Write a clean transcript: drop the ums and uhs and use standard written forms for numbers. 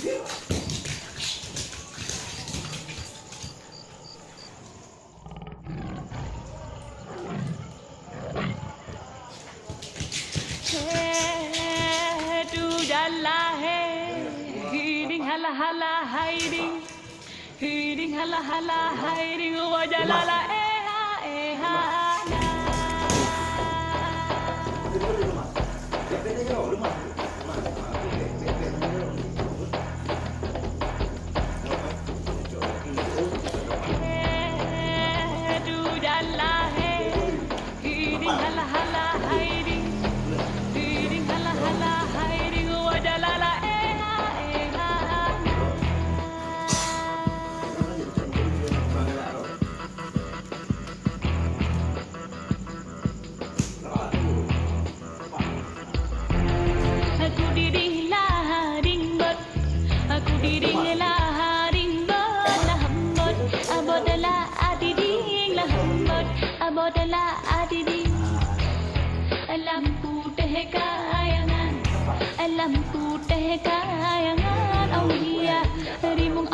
Du jalla hey, hiding hala hala hiding, hiding hala hala hiding, wajalala eha la. Du jalla hey, hiding hala hala hiding. Hiding hala hala hiding wajalala eha la. Aku diding lahading bot, aku diding lahading bot lahambot, abodala adiding lahambot, abodala adiding. Lampu teh kayangan, lampu teh kayangan, aulia rimung